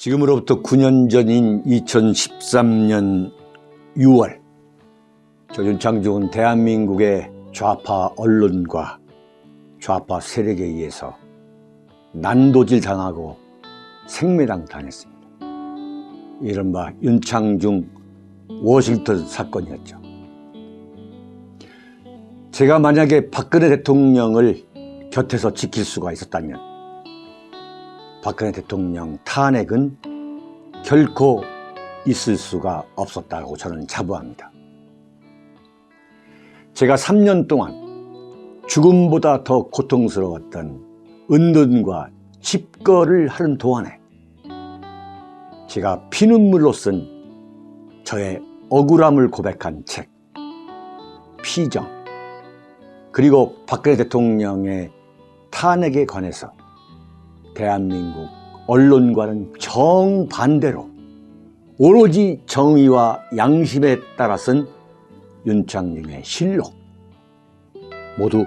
지금으로부터 9년 전인 2013년 6월 저 윤창중은 대한민국의 좌파 언론과 좌파 세력에 의해서 난도질 당하고 생매당 당했습니다. 이른바 윤창중 워싱턴 사건이었죠. 제가 만약에 박근혜 대통령을 곁에서 지킬 수가 있었다면 박근혜 대통령 탄핵은 결코 있을 수가 없었다고 저는 자부합니다. 제가 3년 동안 죽음보다 더 고통스러웠던 은둔과 집거를 하는 동안에 제가 피눈물로 쓴 저의 억울함을 고백한 책 피정, 그리고 박근혜 대통령의 탄핵에 관해서 대한민국 언론과는 정반대로 오로지 정의와 양심에 따라 쓴 윤창중의 실록, 모두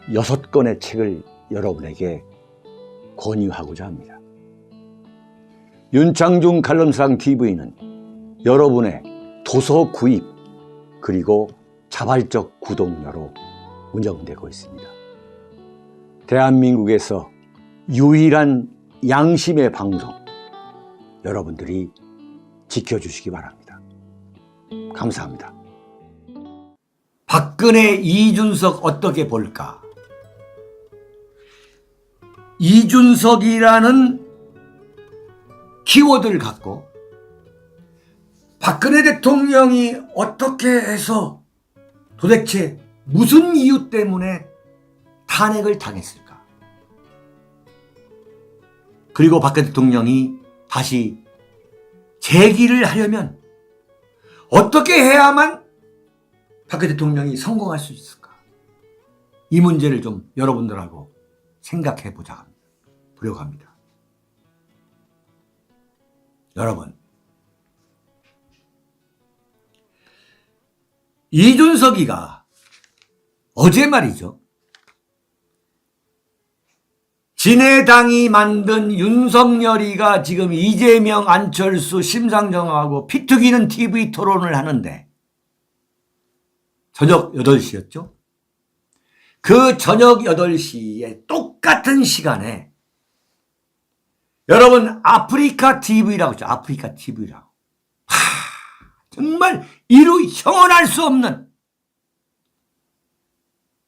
6권의 책을 여러분에게 권유하고자 합니다. 윤창중 칼럼상 TV는 여러분의 도서 구입 그리고 자발적 구독료로 운영되고 있습니다. 대한민국에서 유일한 양심의 방송, 여러분들이 지켜주시기 바랍니다. 감사합니다. 박근혜, 이준석 어떻게 볼까? 이준석이라는 키워드를 갖고 박근혜 대통령이 어떻게 해서 도대체 무슨 이유 때문에 탄핵을 당했을까? 그리고 박근혜 대통령이 다시 재기를 하려면 어떻게 해야만 박근혜 대통령이 성공할 수 있을까? 이 문제를 좀 여러분들하고 생각해 보려고 합니다. 여러분, 이준석이가 어제 말이죠, 진해당이 만든 윤석열이가 지금 이재명, 안철수, 심상정하고 피 튀기는 TV 토론을 하는데 저녁 8시였죠? 그 저녁 8시에 똑같은 시간에 여러분 아프리카 TV라고 있죠. 아프리카 TV라고. 정말 이루 형언할 수 없는,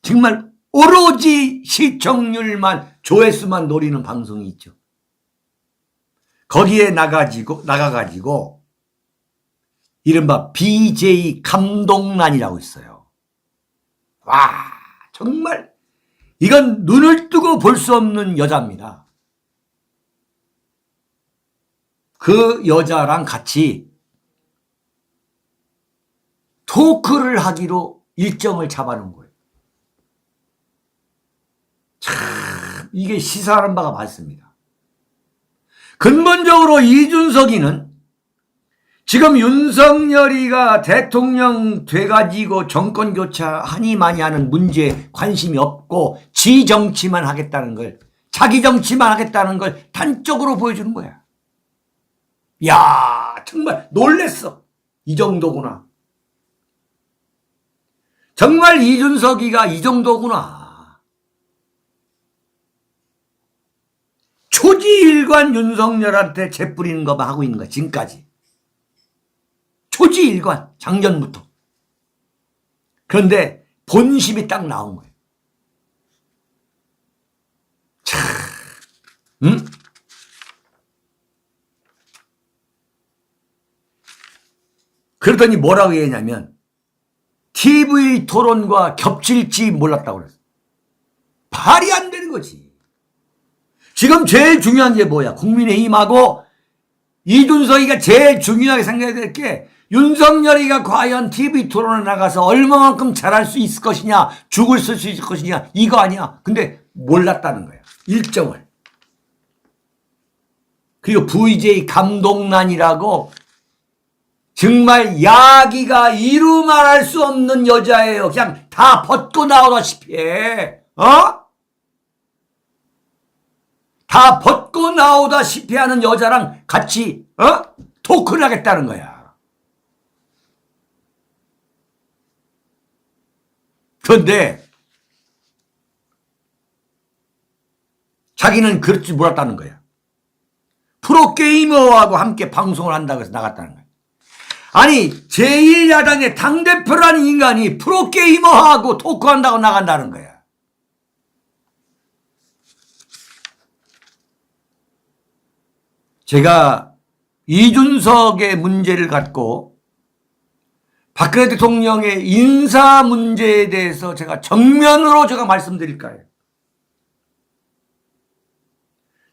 정말 오로지 시청률만, 조회수만 노리는 방송이 있죠. 거기에 나가가지고 이른바 BJ 감동란이라고 있어요. 와, 정말 이건 눈을 뜨고 볼 수 없는 여자입니다. 그 여자랑 같이 토크를 하기로 일정을 잡아놓은 거예요. 참, 이게 시사하는 바가 많습니다. 근본적으로 이준석이는 지금 윤석열이가 대통령 돼가지고 정권 교체하니 많이 하는 문제에 관심이 없고 지 정치만 하겠다는 걸, 자기 정치만 하겠다는 걸 단적으로 보여주는 거야. 야, 정말 놀랬어. 이 정도구나. 정말 이준석이가 이 정도구나. 초지일관 윤석열한테 재뿌리는 것만 하고 있는 거야, 지금까지. 초지일관, 작년부터. 그런데 본심이 딱 나온 거예요. 참, 그러더니 뭐라고 했냐면 TV 토론과 겹칠지 몰랐다고 그랬어. 말이 안 되는 거지. 지금 제일 중요한 게 뭐야? 국민의힘하고 이준석이가 제일 중요하게 생각해야 될 게, 윤석열이가 과연 TV 토론에 나가서 얼마만큼 잘할 수 있을 것이냐, 죽을 쓸 수 있을 것이냐, 이거 아니야. 근데 몰랐다는 거야, 일정을. 그리고 VJ 감동란이라고 정말 야기가 이루 말할 수 없는 여자예요. 그냥 다 벗고 나오다시피 해. 다 벗고 나오다시피 하는 여자랑 같이 토크를 하겠다는 거야. 그런데 자기는 그럴 줄 몰랐다는 거야. 프로게이머하고 함께 방송을 한다고 해서 나갔다는 거야. 아니 제1야당의 당대표라는 인간이 프로게이머하고 토크한다고 나간다는 거야. 제가 이준석의 문제를 갖고 박근혜 대통령의 인사 문제에 대해서 제가 정면으로 말씀드릴까요?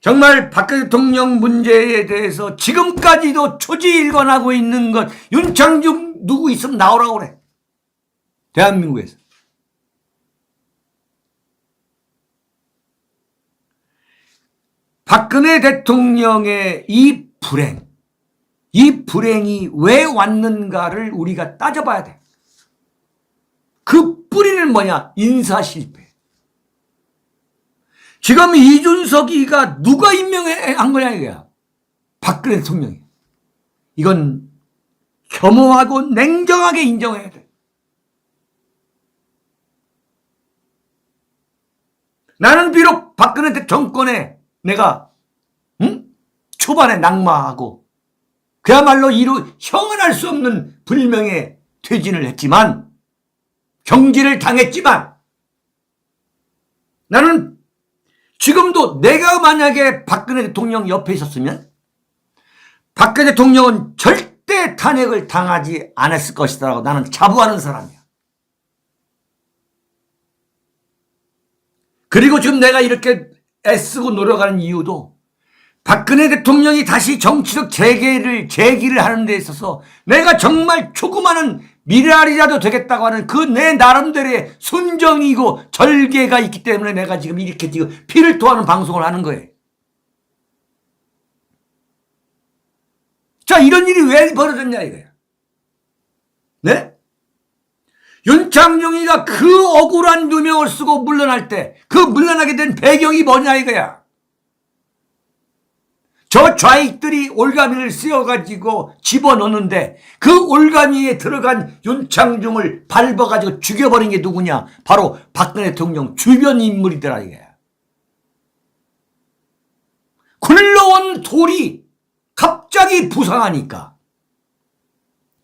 정말 박근혜 대통령 문제에 대해서 지금까지도 초지일관하고 있는 것, 윤창중 누구 있으면 나오라고 그래. 대한민국에서. 박근혜 대통령의 이 불행이 왜 왔는가를 우리가 따져봐야 돼. 그 뿌리는 뭐냐? 인사 실패. 지금 이준석이가 누가 임명한 거냐 이거야. 박근혜 대통령이. 이건 겸허하고 냉정하게 인정해야 돼. 나는 비록 박근혜 정권에 내가 초반에 낙마하고 그야말로 이루 형언할 수 없는 불명예 퇴진을 했지만, 경질을 당했지만, 나는 지금도 내가 만약에 박근혜 대통령 옆에 있었으면 박근혜 대통령은 절대 탄핵을 당하지 않았을 것이다라고 나는 자부하는 사람이야. 그리고 지금 내가 이렇게 애쓰고 노력하는 이유도 박근혜 대통령이 다시 정치적 재기를 하는 데 있어서 내가 정말 조그마한 미랄이라도 되겠다고 하는 그 내 나름대로의 순정이고 절개가 있기 때문에 내가 지금 이렇게 피를 토하는 방송을 하는 거예요. 자, 이런 일이 왜 벌어졌냐 이거야. 네? 윤창중이가 그 억울한 누명을 쓰고 물러날 때 그 물러나게 된 배경이 뭐냐 이거야. 저 좌익들이 올가미를 쓰여가지고 집어넣는데 그 올가미에 들어간 윤창중을 밟아가지고 죽여버린 게 누구냐? 바로 박근혜 대통령 주변 인물이더라 이게. 굴러온 돌이 갑자기 부상하니까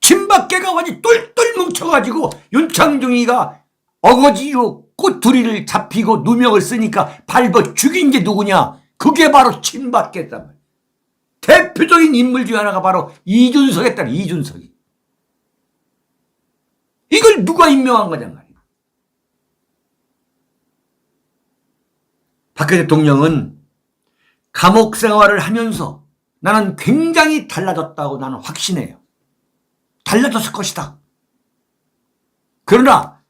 침밖에가 완전히 똘똘 뭉쳐가지고 윤창중이가 어거지로 꼬투리를 잡히고 누명을 쓰니까 밟아 죽인 게 누구냐? 그게 바로 침밖에단 말이야. 대표적인 인물 중 하나가 바로 이준석이었다. 이준석이. 이걸 누가 임명한 거냐 말이야. 박근혜 대통령은 감옥 생활을 하면서 나는 굉장히 달라졌다고 나는 확신해요. 달라졌을 것이다. 그러나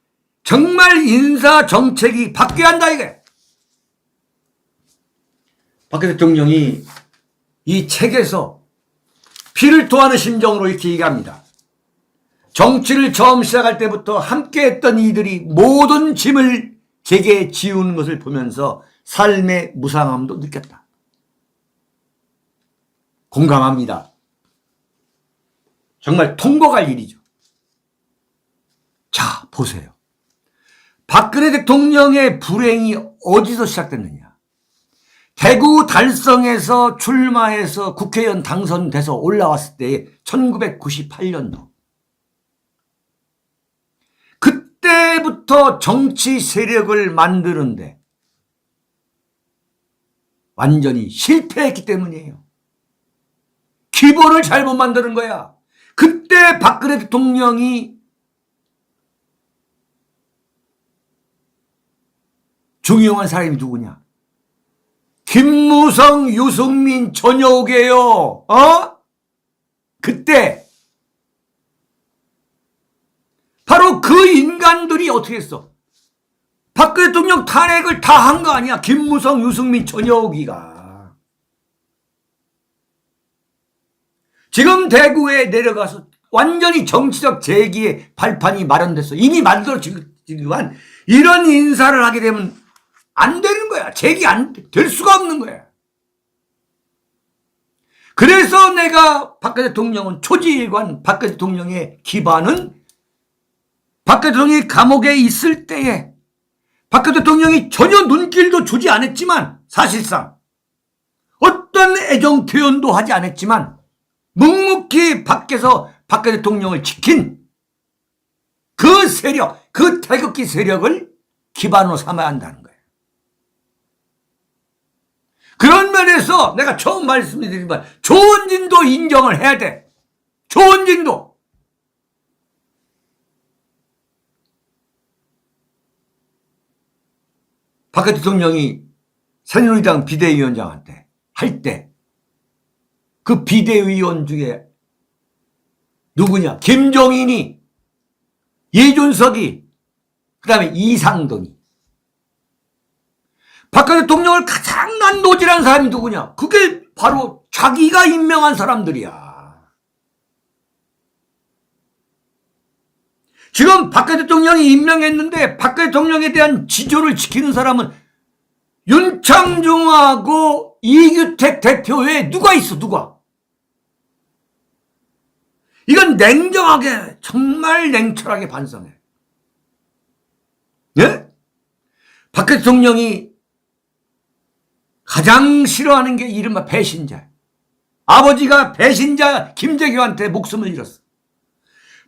정말 인사 정책이 바뀌어야 한다 이거야. 박근혜 대통령이 이 책에서 피를 토하는 심정으로 이렇게 얘기합니다. 정치를 처음 시작할 때부터 함께했던 이들이 모든 짐을 제게 지우는 것을 보면서 삶의 무상함도 느꼈다. 공감합니다. 정말 통곡할 일이죠. 자, 보세요. 박근혜 대통령의 불행이 어디서 시작됐느냐. 대구 달성에서 출마해서 국회의원 당선돼서 올라왔을 때 1998년도. 그때부터 정치 세력을 만드는데 완전히 실패했기 때문이에요. 기본을 잘못 만드는 거야. 그때 박근혜 대통령이 중용한 사람이 누구냐? 김무성, 유승민, 전역이에요. 그때 바로 그 인간들이 어떻게 했어? 박근혜 대통령 탄핵을 다 한 거 아니야? 김무성, 유승민, 전역이가. 지금 대구에 내려가서 완전히 정치적 재기의 발판이 마련됐어. 이미 만들어지지만 이런 인사를 하게 되면 안 되는 거야. 재기 안 될 수가 없는 거야. 그래서 내가 박근혜 대통령은 초지일관 박근혜 대통령의 기반은 박근혜 대통령이 감옥에 있을 때에 박근혜 대통령이 전혀 눈길도 주지 않았지만 사실상 어떤 애정 표현도 하지 않았지만 묵묵히 밖에서 박근혜 대통령을 지킨 그 세력, 그 태극기 세력을 기반으로 삼아야 한다는 거예요. 그런 면에서 내가 처음 말씀드리지만 조원진도 인정을 해야 돼. 조원진도. 박근혜 대통령이 새누리당 비대위원장한테 할 때 그 비대위원 중에 누구냐? 김종인이, 이준석이, 그 다음에 이상돈이. 박근혜 대통령을 가장 난도질한 사람이 누구냐? 그게 바로 자기가 임명한 사람들이야. 지금 박근혜 대통령이 임명했는데 박근혜 대통령에 대한 지조를 지키는 사람은 윤창중하고 이규택 대표 외에 누가 있어, 누가? 이건 냉정하게, 정말 냉철하게 반성해. 예? 박근혜 대통령이 가장 싫어하는 게 이른바 배신자. 아버지가 배신자 김재규한테 목숨을 잃었어.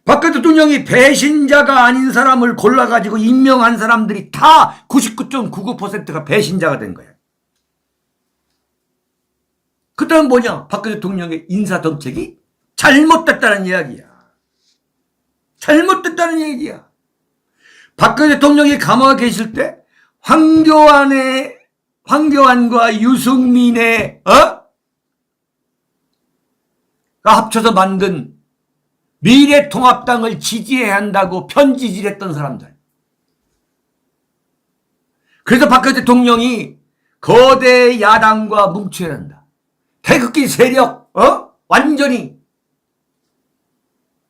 박근혜 대통령이 배신자가 아닌 사람을 골라가지고 임명한 사람들이 다 99.99%가 배신자가 된 거야. 그 다음 뭐냐? 박근혜 대통령의 인사정책이 잘못됐다는 이야기야. 잘못됐다는 얘기야. 박근혜 대통령이 감옥에 계실 때 황교안과 유승민의 합쳐서 만든 미래통합당을 지지해야 한다고 편지질했던 사람들. 그래서 박근혜 대통령이 거대 야당과 뭉쳐야 한다. 태극기 세력 완전히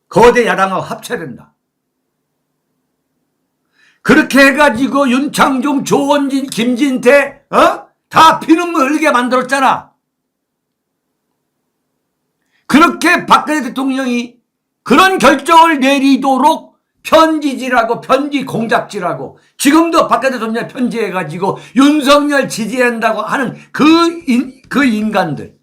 거대 야당하고 합쳐야 된다. 그렇게 해가지고 윤창중, 조원진, 김진태 다 피눈물 흘리게 만들었잖아. 그렇게 박근혜 대통령이 그런 결정을 내리도록 편지질하고 편지 공작질하고 지금도 박근혜 대통령 편지해가지고 윤석열 지지한다고 하는 그 인간들.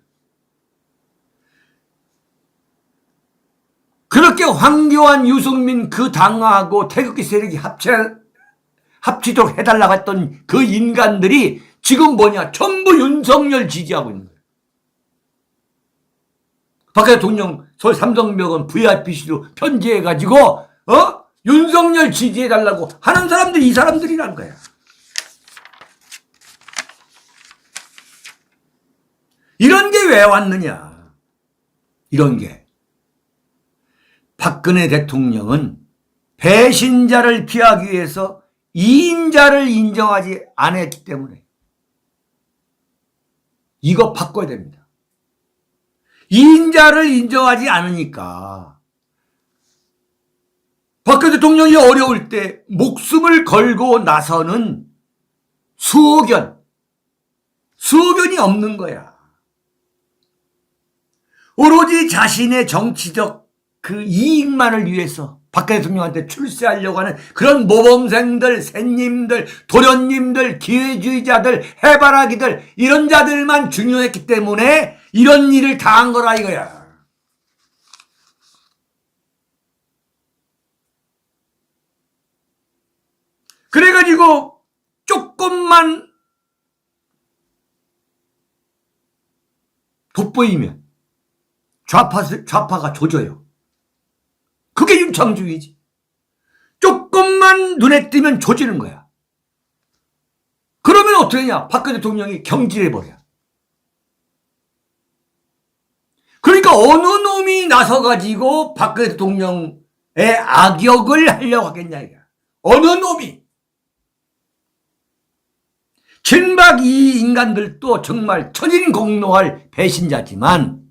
그렇게 황교안, 유승민 그 당하고 태극기 세력이 합치도록 해달라고 했던 그 인간들이 지금 뭐냐? 전부 윤석열 지지하고 있는 거예요. 박근혜 대통령 서울 삼성병원 VIPC로 편지해가지고 윤석열 지지해달라고 하는 사람들이 이 사람들이란 거야. 이런 게 왜 왔느냐? 이런 게. 박근혜 대통령은 배신자를 피하기 위해서 이인자를 인정하지 않았기 때문에 이거 바꿔야 됩니다. 이인자를 인정하지 않으니까 박근혜 대통령이 어려울 때 목숨을 걸고 나서는 수호견이 없는 거야. 오로지 자신의 정치적 그 이익만을 위해서 박근혜 대통령한테 출세하려고 하는 그런 모범생들, 샌님들, 도련님들, 기회주의자들, 해바라기들 이런 자들만 중요했기 때문에 이런 일을 당한 거라 이거야. 그래가지고 조금만 돋보이면 좌파가 조져요. 그게 윤창중이지. 조금만 눈에 띄면 조지는 거야. 그러면 어떻게 되냐? 박근혜 대통령이 경질해버려. 그러니까 어느 놈이 나서가지고 박근혜 대통령의 악역을 하려고 하겠냐 이거야. 어느 놈이. 친박 이 인간들도 정말 천인공노할 배신자지만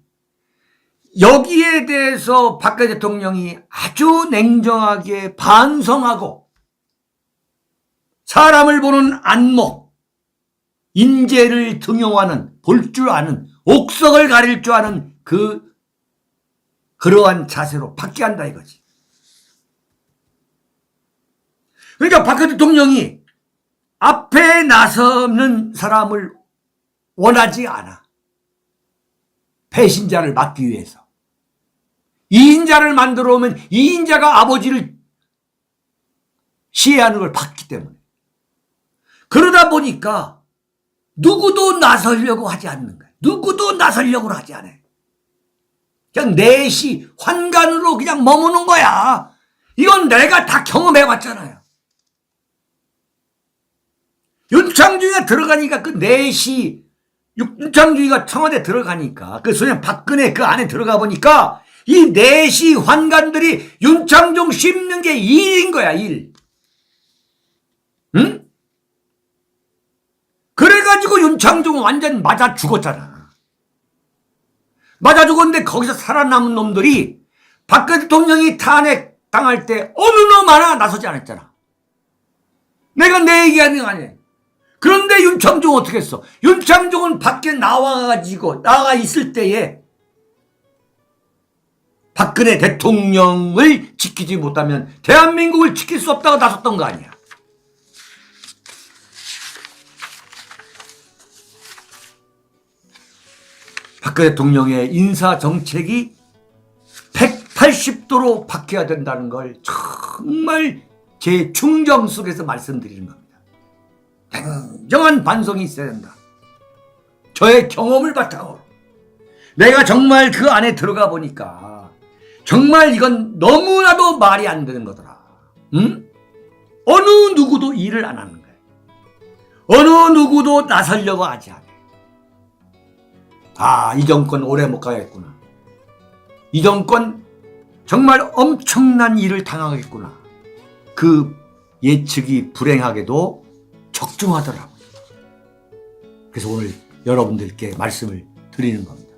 여기에 대해서 박근혜 대통령이 아주 냉정하게 반성하고 사람을 보는 안목, 인재를 등용하는, 볼 줄 아는, 옥석을 가릴 줄 아는 그러한 자세로 바뀌어야 한다 이거지. 그러니까 박근혜 대통령이 앞에 나서는 사람을 원하지 않아. 배신자를 막기 위해서. 2인자를 만들어 오면 2인자가 아버지를 시해하는 걸 봤기 때문에. 그러다 보니까 누구도 나서려고 하지 않는 거야. 누구도 나서려고 하지 않아. 그냥 내시 환관으로 그냥 머무는 거야. 이건 내가 다 경험해봤잖아요. 윤창중이가 들어가니까 그 내시, 윤창중이가 청와대 들어가니까 그 소년 박근혜 그 안에 들어가 보니까 이 내시 환관들이 윤창중 씹는 게 일인 거야, 일. 응? 그래가지고 윤창중은 완전 맞아 죽었잖아. 맞아 죽었는데 거기서 살아남은 놈들이 박근혜 대통령이 탄핵 당할 때 어느 놈 하나 나서지 않았잖아. 내가 내 얘기하는 거 아니야. 그런데 윤창중은 어떻게 했어? 윤창중은 밖에 나가 있을 때에 박근혜 대통령을 지키지 못하면 대한민국을 지킬 수 없다고 나섰던 거 아니야. 박근혜 대통령의 인사 정책이 180도로 바뀌어야 된다는 걸 정말 제 충정 속에서 말씀드리는 겁니다. 냉정한 반성이 있어야 된다. 저의 경험을 바탕으로 내가 정말 그 안에 들어가 보니까 정말 이건 너무나도 말이 안 되는 거더라. 응? 어느 누구도 일을 안 하는 거야. 어느 누구도 나서려고 하지 않아. 아, 이 정권 오래 못 가겠구나. 이 정권 정말 엄청난 일을 당하겠구나. 그 예측이 불행하게도 적중하더라고요. 그래서 오늘 여러분들께 말씀을 드리는 겁니다.